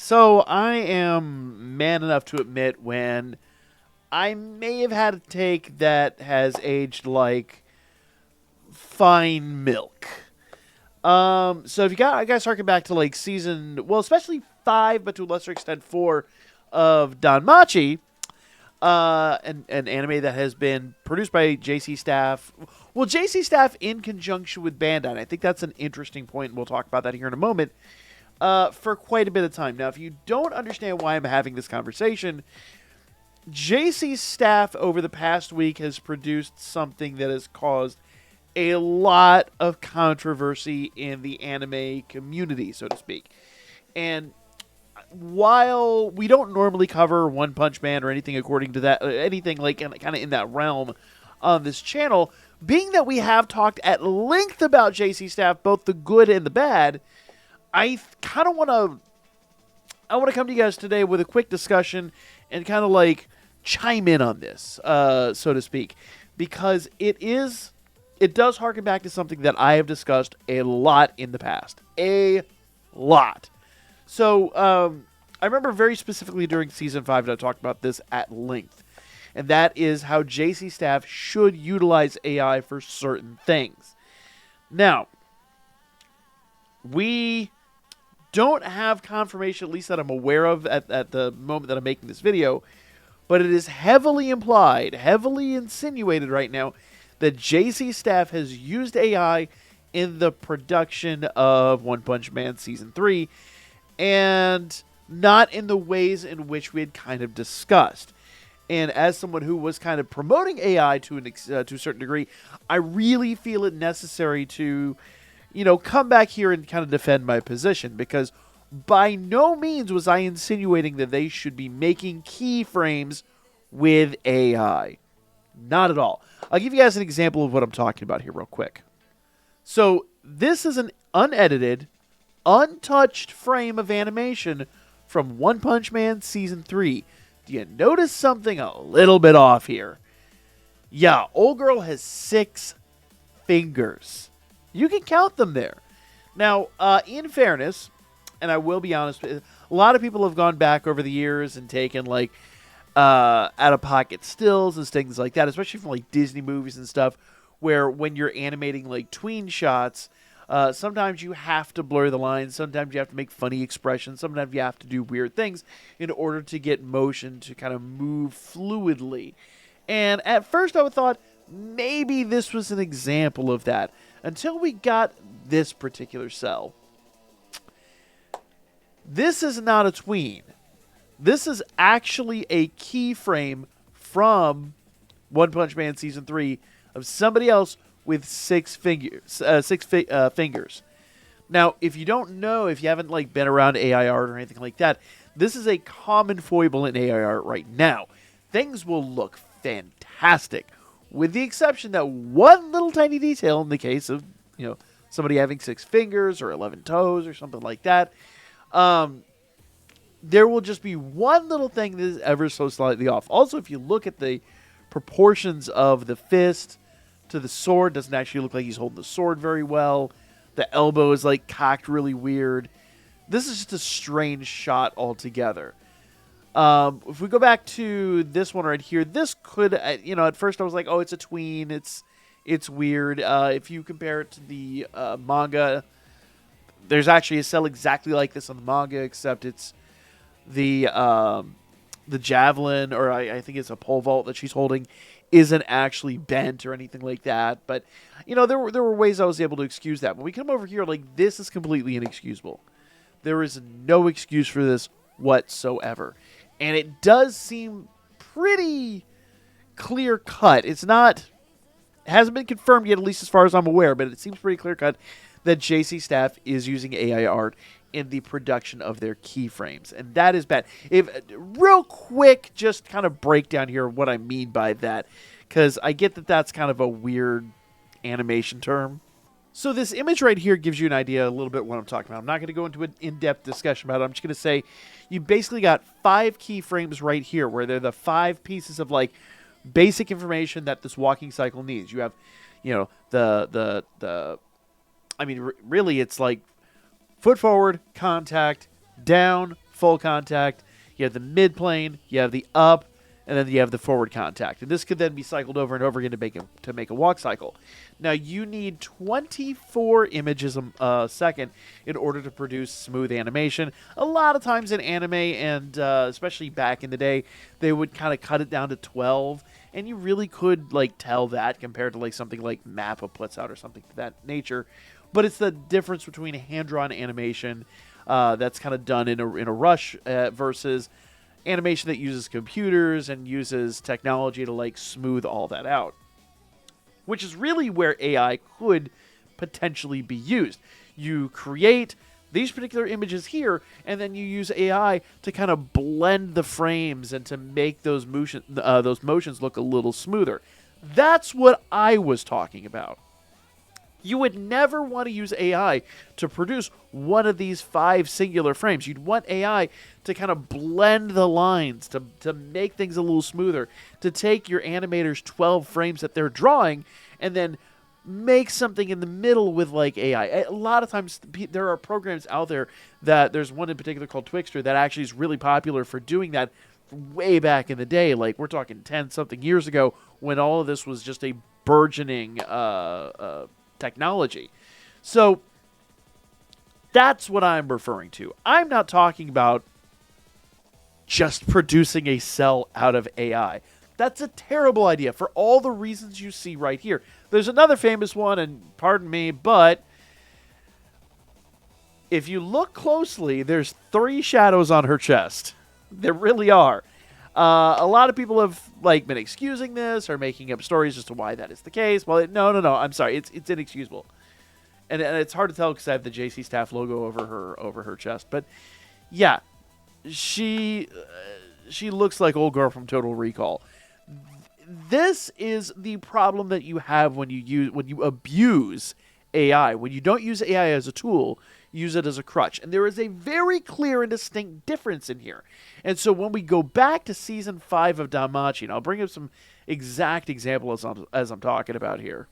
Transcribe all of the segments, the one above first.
So I am man enough to admit when I may have had a take that has aged like fine milk. So if you got, I guys harken back to like season, well, especially 5, but to a lesser extent 4 of Danmachi, an anime that has been produced by JC Staff. Well, JC Staff in conjunction with Bandai. I think that's an interesting point, and we'll talk about that here in a moment. For quite a bit of time. Now, if you don't understand why I'm having this conversation, JC's staff over the past week has produced something that has caused a lot of controversy in the anime community, so to speak. And while we don't normally cover One Punch Man or anything according to that, anything like kind of in that realm on this channel, being that we have talked at length about JC staff, both the good and the bad, I kind of want to come to you guys today with a quick discussion and kind of like chime in on this, so to speak, because it does harken back to something that I have discussed a lot in the past. A lot. So, I remember very specifically during Season 5 that I talked about this at length, and that is how JC staff should utilize AI for certain things. Now, we don't have confirmation, at least that I'm aware of at the moment that I'm making this video, but it is heavily implied, heavily insinuated right now that JC staff has used AI in the production of One Punch Man Season 3, and not in the ways in which we had kind of discussed. And as someone who was kind of promoting AI to a certain degree, I really feel it necessary to, come back here and kind of defend my position, because by no means was I insinuating that they should be making keyframes with AI. Not at all. I'll give you guys an example of what I'm talking about here real quick. So this is an unedited, untouched frame of animation from One Punch Man Season 3. Do you notice something a little bit off here? Yeah, old girl has 6 fingers. You can count them there. Now, in fairness, and I will be honest, a lot of people have gone back over the years and taken like out-of-pocket stills and things like that, especially from like Disney movies and stuff, where when you're animating like tween shots, sometimes you have to blur the lines, sometimes you have to make funny expressions, sometimes you have to do weird things in order to get motion to kind of move fluidly. And at first I thought maybe this was an example of that, until we got this particular cell. This is not a tween. This is actually a keyframe from One Punch Man Season 3 of somebody else with 6 fingers. Fingers. Now, if you don't know, if you haven't like been around AI art or anything like that, this is a common foible in AI art right now. Things will look fantastic, with the exception that one little tiny detail in the case of, somebody having 6 fingers or 11 toes or something like that. There will just be one little thing that is ever so slightly off. Also, if you look at the proportions of the fist to the sword, doesn't actually look like he's holding the sword very well. The elbow is like cocked really weird. This is just a strange shot altogether. If we go back to this one right here, this could, at first I was like, oh, it's a tween. It's weird. If you compare it to the manga, there's actually a cell exactly like this on the manga, except it's the javelin, or I think it's a pole vault that she's holding, isn't actually bent or anything like that. But, there were ways I was able to excuse that. When we come over here, like, this is completely inexcusable. There is no excuse for this whatsoever. And it does seem pretty clear cut. It hasn't been confirmed yet, at least as far as I'm aware, but it seems pretty clear cut that JC staff is using AI art in the production of their keyframes, and that is bad. Real quick, just kind of breakdown here of what I mean by that, because I get that that's kind of a weird animation term. So this image right here gives you an idea a little bit what I'm talking about. I'm not going to go into an in-depth discussion about it. I'm just going to say you basically got 5 keyframes right here, where they're the 5 pieces of like basic information that this walking cycle needs. You have, really it's like foot forward, contact, down, full contact, you have the mid plane, you have the up, and then you have the forward contact. And this could then be cycled over and over again to make a walk cycle. Now, you need 24 images a second in order to produce smooth animation. A lot of times in anime, and especially back in the day, they would kind of cut it down to 12, and you really could like tell that compared to like something like Mappa puts out or something of that nature. But it's the difference between hand-drawn animation that's kind of done in a rush versus animation that uses computers and uses technology to like smooth all that out, which is really where AI could potentially be used. You create these particular images here, and then you use AI to kind of blend the frames and to make those motions look a little smoother. That's what I was talking about. You would never want to use AI to produce one of these 5 singular frames. You'd want AI to kind of blend the lines, to make things a little smoother, to take your animator's 12 frames that they're drawing and then make something in the middle with like AI. A lot of times there are programs out there that there's one in particular called Twixtor that actually is really popular for doing that way back in the day. Like we're talking 10-something years ago when all of this was just a burgeoning technology. So that's what I'm referring to. I'm not talking about just producing a cell out of AI. That's a terrible idea for all the reasons you see right here. There's another famous one, and pardon me, but if you look closely, there's 3 shadows on her chest. There really are. A lot of people have like been excusing this or making up stories as to why that is the case. Well, no. I'm sorry. It's inexcusable, and it's hard to tell because I have the JC Staff logo over her chest. But yeah, she looks like old girl from Total Recall. This is the problem that you have when you abuse AI. When you don't use AI as a tool, use it as a crutch. And there is a very clear and distinct difference in here. And so when we go back to Season 5 of Danmachi, and I'll bring up some exact examples as I'm talking about here.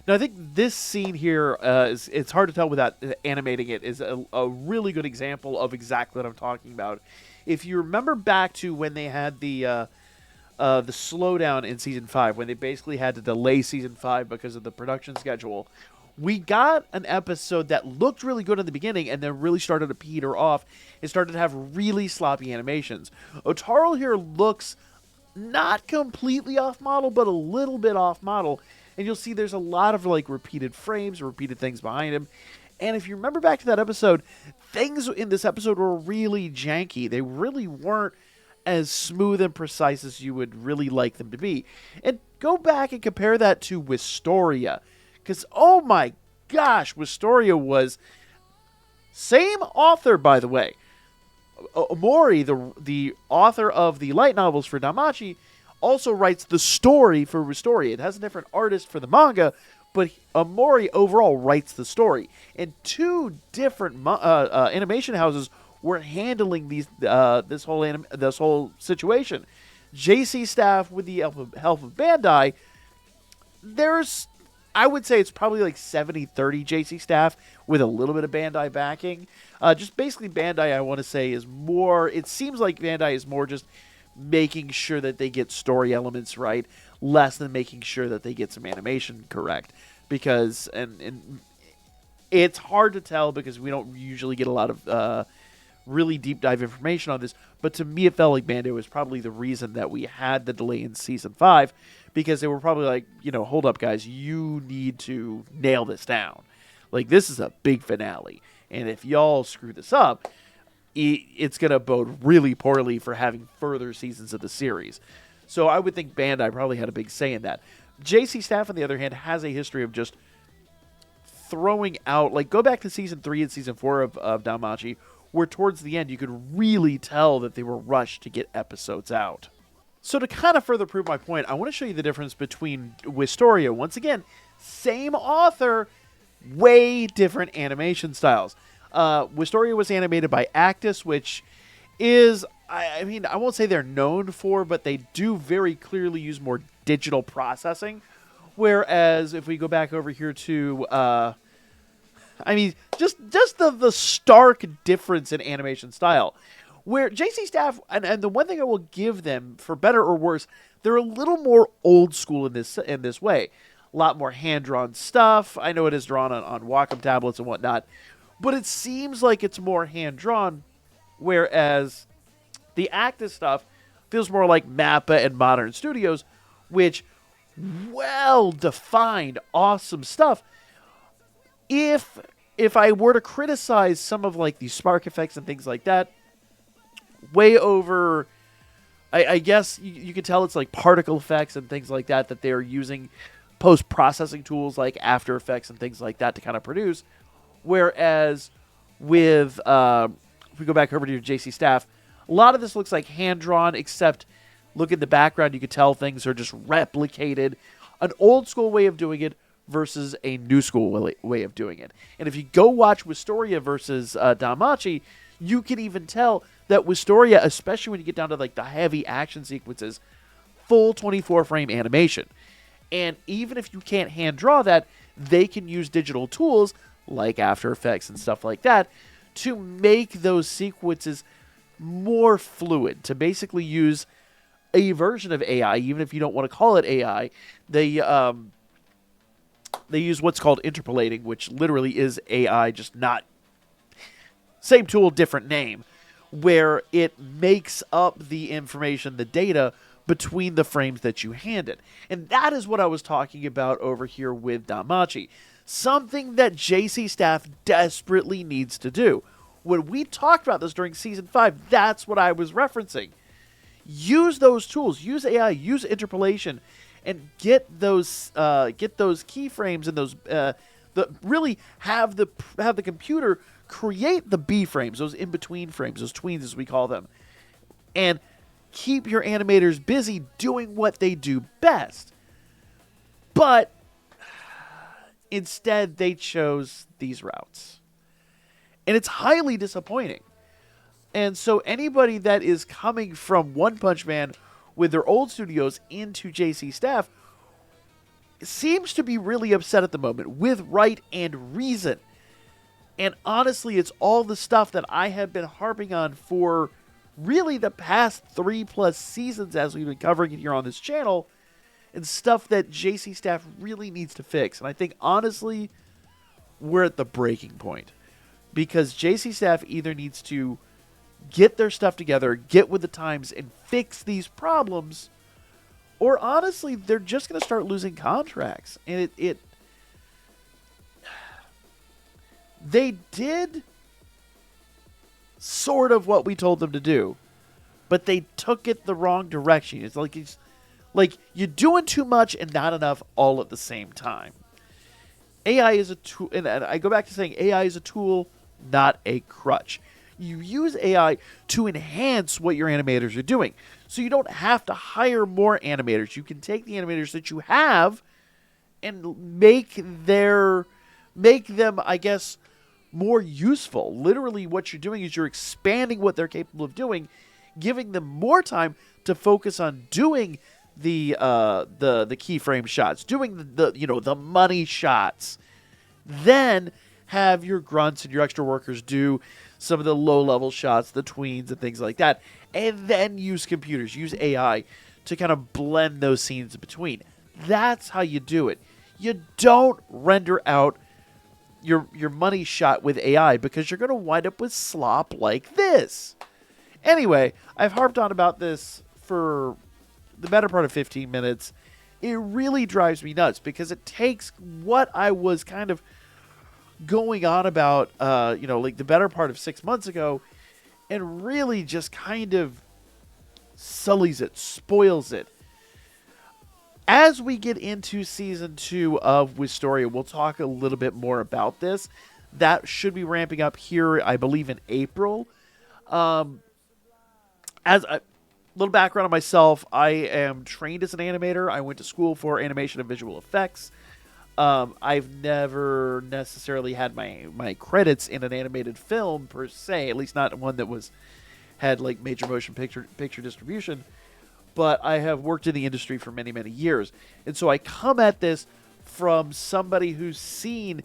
Now, I think this scene here, it's hard to tell without animating it, is a really good example of exactly what I'm talking about. If you remember back to when they had the slowdown in Season 5, when they basically had to delay Season 5 because of the production schedule, we got an episode that looked really good in the beginning and then really started to peter off. It started to have really sloppy animations. Otaro here looks not completely off model, but a little bit off model. And you'll see there's a lot of like repeated frames, repeated things behind him. And if you remember back to that episode, things in this episode were really janky. They really weren't as smooth and precise as you would really like them to be. And go back and compare that to Wistoria. Because, oh my gosh, Wistoria was... Same author, by the way. Omori, the author of the light novels for Danmachi, also writes the story for Wistoria. It has a different artist for the manga, but Omori overall writes the story. And 2 different animation houses were handling this whole situation. JC Staff, with the help of Bandai, there's... I would say it's probably like 70-30 JC Staff with a little bit of Bandai backing. Just basically Bandai, I want to say, is more... It seems like Bandai is more just making sure that they get story elements right, less than making sure that they get some animation correct. Because... And it's hard to tell because we don't usually get a lot of really deep dive information on this. But to me, it felt like Bandai was probably the reason that we had the delay in Season 5. Because they were probably like, hold up, guys, you need to nail this down. Like, this is a big finale. And if y'all screw this up, it's going to bode really poorly for having further seasons of the series. So I would think Bandai probably had a big say in that. JC Staff, on the other hand, has a history of just throwing out... Like, go back to Season 3 and Season 4 of Danmachi, where towards the end you could really tell that they were rushed to get episodes out. So to kind of further prove my point, I want to show you the difference between Wistoria. Once again, same author, way different animation styles. Wistoria was animated by Actus, which is, I won't say they're known for, but they do very clearly use more digital processing. Whereas if we go back over here to, just the stark difference in animation style. Where JC Staff, and the one thing I will give them, for better or worse, they're a little more old school in this way. A lot more hand-drawn stuff. I know it is drawn on Wacom tablets and whatnot, but it seems like it's more hand-drawn, whereas the active stuff feels more like Mappa and Modern Studios, which well-defined, awesome stuff. If I were to criticize some of like the spark effects and things like that, way over, I guess you could tell it's like particle effects and things like that they're using post-processing tools like After Effects and things like that to kind of produce. Whereas with, if we go back over to your JC Staff, a lot of this looks like hand-drawn, except look at the background, you could tell things are just replicated. An old school way of doing it versus a new school way of doing it. And if you go watch Wistoria versus Danmachi, you can even tell that Wistoria, especially when you get down to like the heavy action sequences, full 24-frame animation. And even if you can't hand draw that, they can use digital tools like After Effects and stuff like that to make those sequences more fluid, to basically use a version of AI, even if you don't want to call it AI. They use what's called interpolating, which literally is AI, just not same tool, different name, where it makes up the information, the data, between the frames that you hand it. And that is what I was talking about over here with Danmachi. Something that JC Staff desperately needs to do. When we talked about this during Season 5, that's what I was referencing. Use those tools, use AI, use interpolation, and get those keyframes and those really have the computer create the B frames, those in between frames, those tweens as we call them, and keep your animators busy doing what they do best. But instead, they chose these routes, and it's highly disappointing. And so anybody that is coming from One Punch Man with their old studios into JC Staff seems to be really upset at the moment, with right and reason. And honestly, it's all the stuff that I have been harping on for really the past 3+ seasons as we've been covering it here on this channel, and stuff that JC Staff really needs to fix. And I think, honestly, we're at the breaking point. Because JC Staff either needs to get their stuff together, get with the times, and fix these problems, or honestly, they're just going to start losing contracts. And they did sort of what we told them to do, but they took it the wrong direction. It's like you're doing too much and not enough all at the same time. AI is a tool, and I go back to saying AI is a tool, not a crutch. You use AI to enhance what your animators are doing. So you don't have to hire more animators. You can take the animators that you have and make them, I guess, more useful. Literally what you're doing is you're expanding what they're capable of doing, giving them more time to focus on doing the keyframe shots, doing the money shots. Then have your grunts and your extra workers do some of the low-level shots, the tweens and things like that, and then use computers, use AI to kind of blend those scenes in between. That's how you do it. You don't render out your money shot with AI, because you're going to wind up with slop like this. Anyway, I've harped on about this for the better part of 15 minutes. It really drives me nuts, because it takes what I was kind of going on about, like the better part of 6 months ago, and really just kind of sullies it, spoils it. As we get into Season 2 of Wistoria, we'll talk a little bit more about this. That should be ramping up here, I believe, in April. As a little background on myself, I am trained as an animator. I went to school for animation and visual effects. I've never necessarily had my credits in an animated film per se, at least not one that had like major motion picture distribution, but I have worked in the industry for many, many years. And so I come at this from somebody who's seen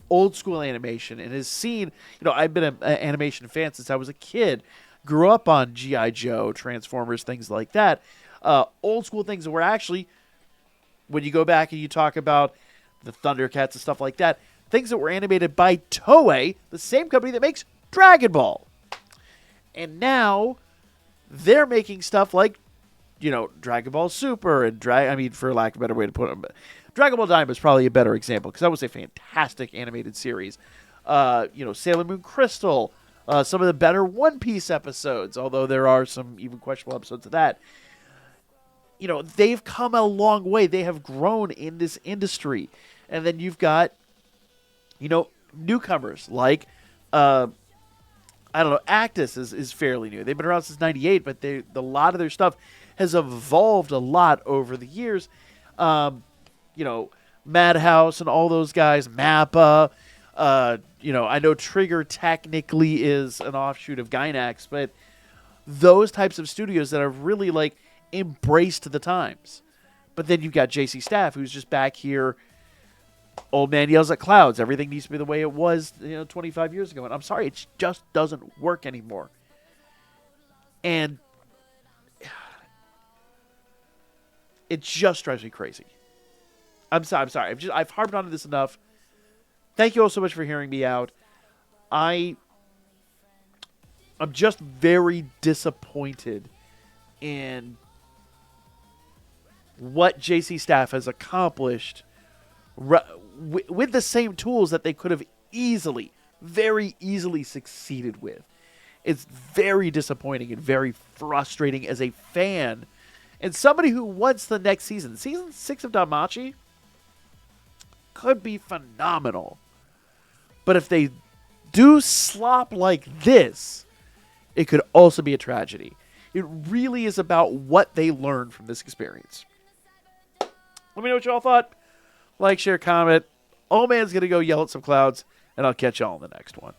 old school animation and has seen, I've been an animation fan since I was a kid. grew up on G.I. Joe, Transformers, things like that. Old school things that were actually, when you go back and you talk about the Thundercats and stuff like that, things that were animated by Toei, the same company that makes Dragon Ball. And now they're making stuff like, Dragon Ball Super and for lack of a better way to put it, Dragon Ball Daima is probably a better example because that was a fantastic animated series. Sailor Moon Crystal, some of the better One Piece episodes, although there are some even questionable episodes of that. They've come a long way. They have grown in this industry. And then you've got, newcomers like, Actus is fairly new. They've been around since 98, but a lot of their stuff has evolved a lot over the years. Madhouse and all those guys, Mappa. I know Trigger technically is an offshoot of Gainax, but those types of studios that have really embraced the times. But then you've got JC Staff, who's just back here. Old man yells at clouds. Everything needs to be the way it was, 25 years ago. And I'm sorry, it just doesn't work anymore. And it just drives me crazy. I'm sorry. I've harped on this enough. Thank you all so much for hearing me out. I'm just very disappointed in what JC Staff has accomplished with the same tools that they could have very easily succeeded with. It's very disappointing and very frustrating as a fan and somebody who wants the next season. Season 6 of Danmachi could be phenomenal. But if they do slop like this, it could also be a tragedy. It really is about what they learned from this experience. Let me know what y'all thought. Like, share, comment. Old man's going to go yell at some clouds, and I'll catch y'all in the next one.